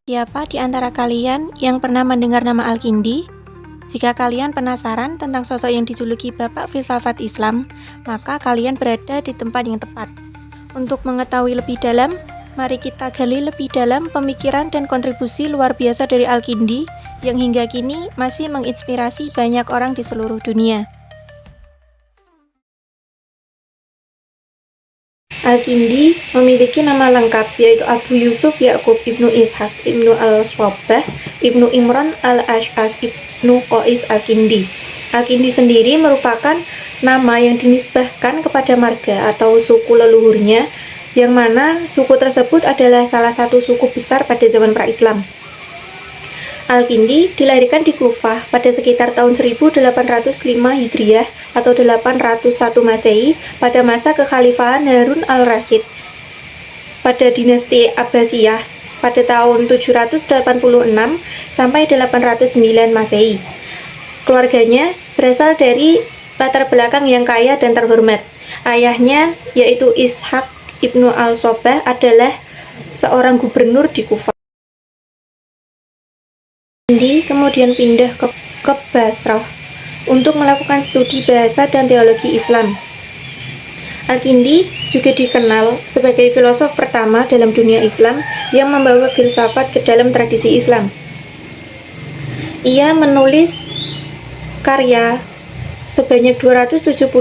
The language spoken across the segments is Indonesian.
Siapa di antara kalian yang pernah mendengar nama Al-Kindi? Jika kalian penasaran tentang sosok yang dijuluki Bapak Filsafat Islam, maka kalian berada di tempat yang tepat. Untuk mengetahui lebih dalam, mari kita gali lebih dalam pemikiran dan kontribusi luar biasa dari Al-Kindi yang hingga kini masih menginspirasi banyak orang di seluruh dunia. Al-Kindi memiliki nama lengkap yaitu Abu Yusuf Ya'qub Ibnu Ishaq Ibnu Al-Swabbah Ibnu Imran Al-Ash'as Ibnu Qais Al-Kindi. Al-Kindi sendiri merupakan nama yang dinisbahkan kepada marga atau suku leluhurnya, yang mana suku tersebut adalah salah satu suku besar pada zaman pra-Islam. Al-Kindi dilahirkan di Kufah pada sekitar tahun 1805 Hijriah atau 801 Masehi pada masa kekhalifahan Harun al-Rasyid. Pada dinasti Abbasiyah pada tahun 786 sampai 809 Masehi. Keluarganya berasal dari latar belakang yang kaya dan terhormat. Ayahnya, yaitu Ishaq Ibnu Al-Swabbah, adalah seorang gubernur di Kufah. Al-Kindi kemudian pindah ke Basrah untuk melakukan studi bahasa dan teologi Islam. Al-Kindi juga dikenal sebagai filosof pertama dalam dunia Islam yang membawa filsafat ke dalam tradisi Islam. Ia menulis karya sebanyak 275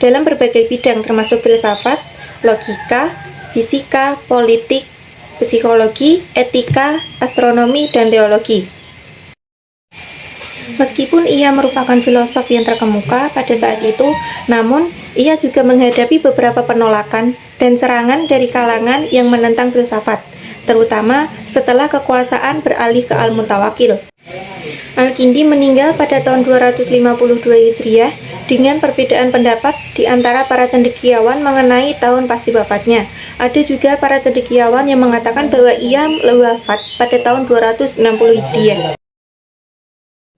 dalam berbagai bidang termasuk filsafat, logika, fisika, politik, psikologi, etika, astronomi, dan teologi. Meskipun ia merupakan filosof yang terkemuka pada saat itu, namun ia juga menghadapi beberapa penolakan dan serangan dari kalangan yang menentang filsafat, terutama setelah kekuasaan beralih ke Al-Mutawakkil. Al-Kindi meninggal pada tahun 252 Hijriah dengan perbedaan pendapat di antara para cendekiawan mengenai tahun pasti wafatnya. Ada juga para cendekiawan yang mengatakan bahwa ia wafat pada tahun 260 Hijriah.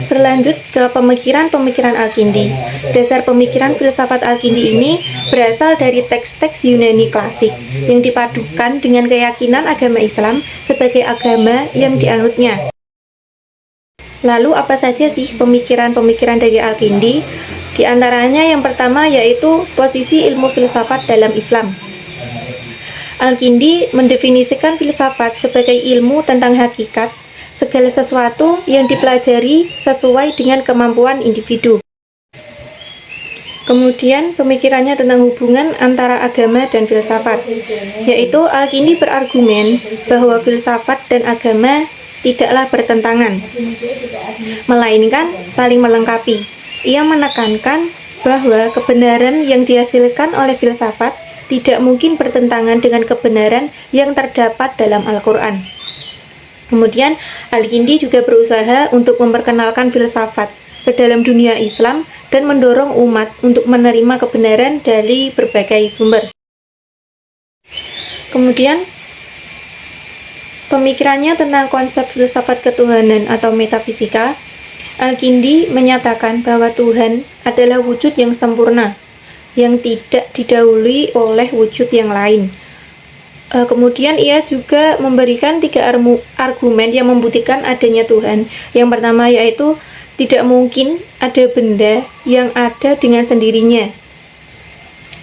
Berlanjut ke pemikiran-pemikiran Al-Kindi. Dasar pemikiran filsafat Al-Kindi ini berasal dari teks-teks Yunani klasik yang dipadukan dengan keyakinan agama Islam sebagai agama yang dianutnya. Lalu apa saja sih pemikiran-pemikiran dari Al-Kindi? Di antaranya yang pertama yaitu posisi ilmu filsafat dalam Islam. Al-Kindi mendefinisikan filsafat sebagai ilmu tentang hakikat, segala sesuatu yang dipelajari sesuai dengan kemampuan individu. Kemudian pemikirannya tentang hubungan antara agama dan filsafat, yaitu Al-Kindi berargumen bahwa filsafat dan agama tidaklah bertentangan, melainkan saling melengkapi. Ia menekankan bahwa kebenaran yang dihasilkan oleh filsafat tidak mungkin bertentangan dengan kebenaran yang terdapat dalam Al-Quran. Kemudian, Al-Kindi juga berusaha untuk memperkenalkan filsafat ke dalam dunia Islam dan mendorong umat untuk menerima kebenaran dari berbagai sumber. Kemudian, pemikirannya tentang konsep filsafat ketuhanan atau metafisika, Al-Kindi menyatakan bahwa Tuhan adalah wujud yang sempurna, yang tidak didahului oleh wujud yang lain. Kemudian ia juga memberikan 3 argumen yang membuktikan adanya Tuhan. Yang pertama yaitu tidak mungkin ada benda yang ada dengan sendirinya.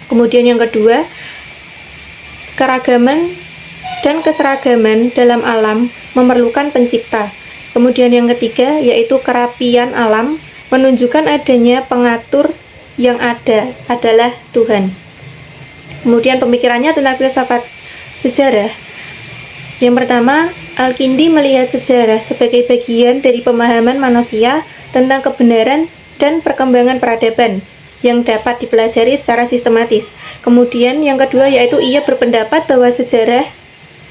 Kemudian yang kedua, keragaman dan keseragaman dalam alam memerlukan pencipta. Kemudian yang ketiga yaitu kerapian alam menunjukkan adanya pengatur yang ada adalah Tuhan. Kemudian pemikirannya tentang filsafat sejarah. Yang pertama, Al-Kindi melihat sejarah sebagai bagian dari pemahaman manusia tentang kebenaran dan perkembangan peradaban yang dapat dipelajari secara sistematis. Kemudian yang kedua yaitu ia berpendapat bahwa sejarah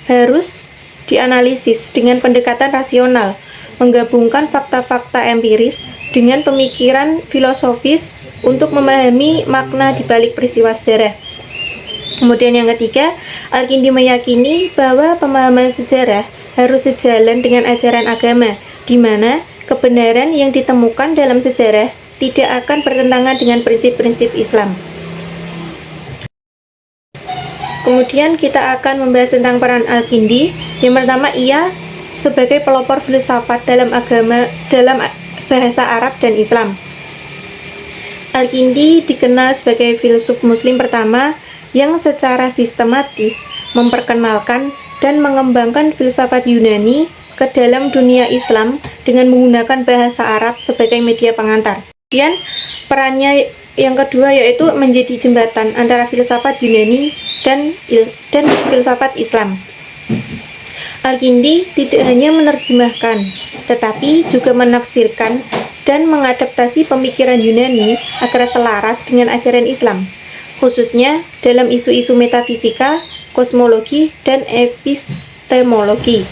harus dianalisis dengan pendekatan rasional, menggabungkan fakta-fakta empiris dengan pemikiran filosofis untuk memahami makna di balik peristiwa sejarah. Kemudian yang ketiga, Al-Kindi meyakini bahwa pemahaman sejarah harus sejalan dengan ajaran agama, di mana kebenaran yang ditemukan dalam sejarah tidak akan bertentangan dengan prinsip-prinsip Islam. Kemudian kita akan membahas tentang peran Al-Kindi. Yang pertama, ia sebagai pelopor filsafat dalam bahasa Arab dan Islam. Al-Kindi dikenal sebagai filsuf muslim pertama yang secara sistematis memperkenalkan dan mengembangkan filsafat Yunani ke dalam dunia Islam dengan menggunakan bahasa Arab sebagai media pengantar. Kemudian perannya yang kedua yaitu menjadi jembatan antara filsafat Yunani dan filsafat Islam. Al-Kindi tidak hanya menerjemahkan, tetapi juga menafsirkan dan mengadaptasi pemikiran Yunani agar selaras dengan ajaran Islam, khususnya dalam isu-isu metafisika, kosmologi, dan epistemologi.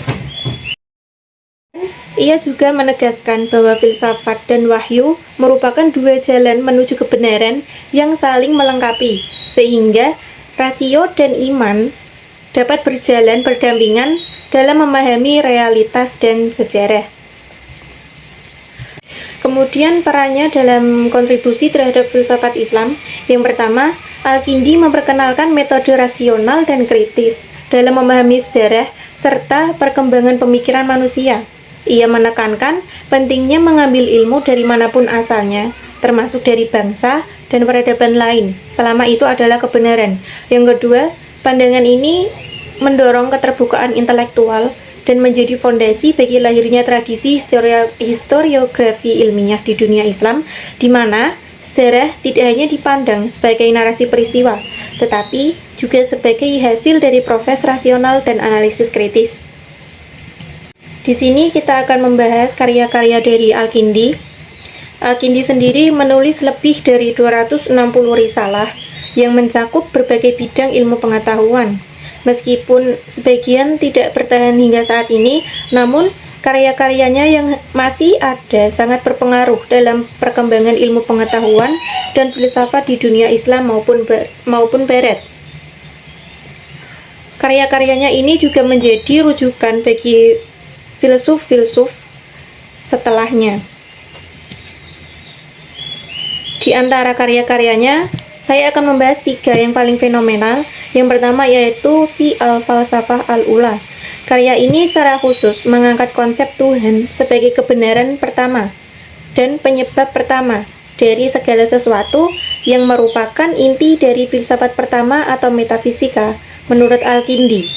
Ia juga menegaskan bahwa filsafat dan wahyu merupakan dua jalan menuju kebenaran yang saling melengkapi, sehingga rasio dan iman dapat berjalan berdampingan dalam memahami realitas dan sejarah. Kemudian perannya dalam kontribusi terhadap filsafat Islam. Yang pertama, Al-Kindi memperkenalkan metode rasional dan kritis dalam memahami sejarah serta perkembangan pemikiran manusia. Ia menekankan pentingnya mengambil ilmu dari manapun asalnya, termasuk dari bangsa dan peradaban lain, selama itu adalah kebenaran. Yang kedua, pandangan ini mendorong keterbukaan intelektual dan menjadi fondasi bagi lahirnya tradisi historiografi ilmiah di dunia Islam, di mana sejarah tidak hanya dipandang sebagai narasi peristiwa, tetapi juga sebagai hasil dari proses rasional dan analisis kritis. Di sini kita akan membahas karya-karya dari Al-Kindi. Al-Kindi sendiri menulis lebih dari 260 risalah yang mencakup berbagai bidang ilmu pengetahuan. Meskipun sebagian tidak bertahan hingga saat ini, namun karya-karyanya yang masih ada sangat berpengaruh dalam perkembangan ilmu pengetahuan dan filsafat di dunia Islam maupun Barat. Karya-karyanya ini juga menjadi rujukan bagi filsuf-filsuf setelahnya. Di antara karya-karyanya, saya akan membahas 3 yang paling fenomenal. Yang pertama yaitu Fi al-Falsafah al-Ula. Karya ini secara khusus mengangkat konsep Tuhan sebagai kebenaran pertama dan penyebab pertama dari segala sesuatu yang merupakan inti dari filsafat pertama atau metafisika menurut Al-Kindi.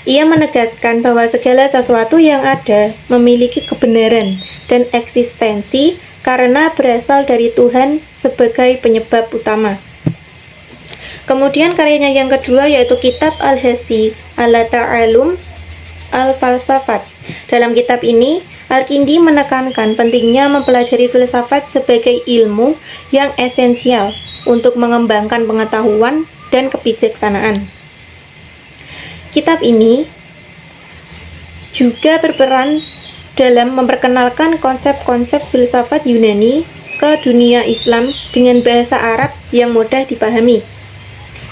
Ia menegaskan bahwa segala sesuatu yang ada memiliki kebenaran dan eksistensi karena berasal dari Tuhan sebagai penyebab utama. Kemudian karyanya yang kedua yaitu kitab Al-Hasi ala Ta'alum Al-Falsafat. Dalam kitab ini, Al-Kindi menekankan pentingnya mempelajari filsafat sebagai ilmu yang esensial untuk mengembangkan pengetahuan dan kebijaksanaan. Kitab ini juga berperan dalam memperkenalkan konsep-konsep filsafat Yunani ke dunia Islam dengan bahasa Arab yang mudah dipahami.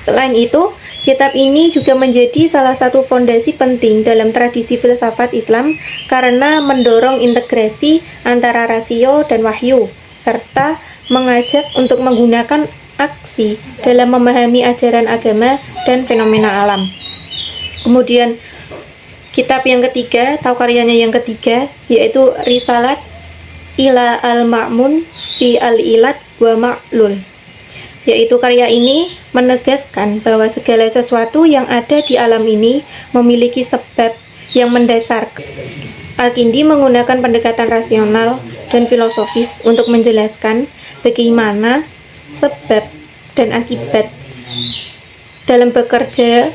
Selain itu, kitab ini juga menjadi salah satu fondasi penting dalam tradisi filsafat Islam karena mendorong integrasi antara rasio dan wahyu, serta mengajak untuk menggunakan aksi dalam memahami ajaran agama dan fenomena alam. Kemudian, kitab yang ketiga, atau karyanya yang ketiga, yaitu Risalat ila al-Ma'mun fi al-Ilat wa Ma'lul. Yaitu karya ini menegaskan bahwa segala sesuatu yang ada di alam ini memiliki sebab yang mendasar. Al-Kindi menggunakan pendekatan rasional dan filosofis untuk menjelaskan bagaimana sebab dan akibat dalam bekerja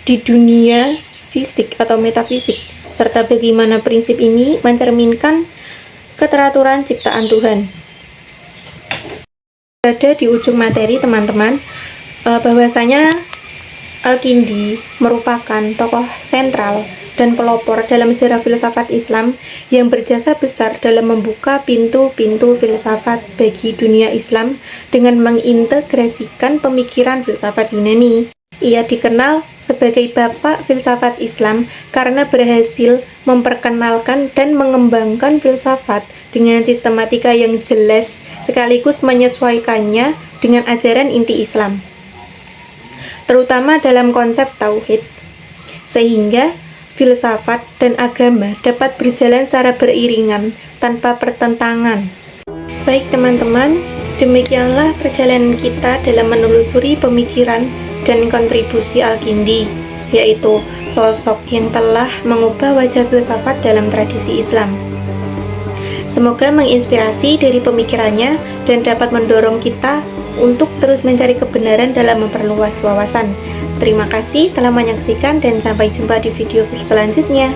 di dunia fisik atau metafisik, serta bagaimana prinsip ini mencerminkan keteraturan ciptaan Tuhan. Ada di ujung materi teman-teman, bahwasanya Al-Kindi merupakan tokoh sentral dan pelopor dalam sejarah filsafat Islam yang berjasa besar dalam membuka pintu-pintu filsafat bagi dunia Islam dengan mengintegrasikan pemikiran filsafat Yunani. Ia dikenal sebagai bapak filsafat Islam karena berhasil memperkenalkan dan mengembangkan filsafat dengan sistematika yang jelas sekaligus menyesuaikannya dengan ajaran inti Islam, terutama dalam konsep tauhid, sehingga filsafat, dan agama dapat berjalan secara beriringan tanpa pertentangan. Baik teman-teman, demikianlah perjalanan kita dalam menelusuri pemikiran dan kontribusi Al-Kindi, yaitu sosok yang telah mengubah wajah filsafat dalam tradisi Islam. Semoga menginspirasi dari pemikirannya dan dapat mendorong kita untuk terus mencari kebenaran dalam memperluas wawasan. Terima kasih telah menyaksikan dan sampai jumpa di video selanjutnya.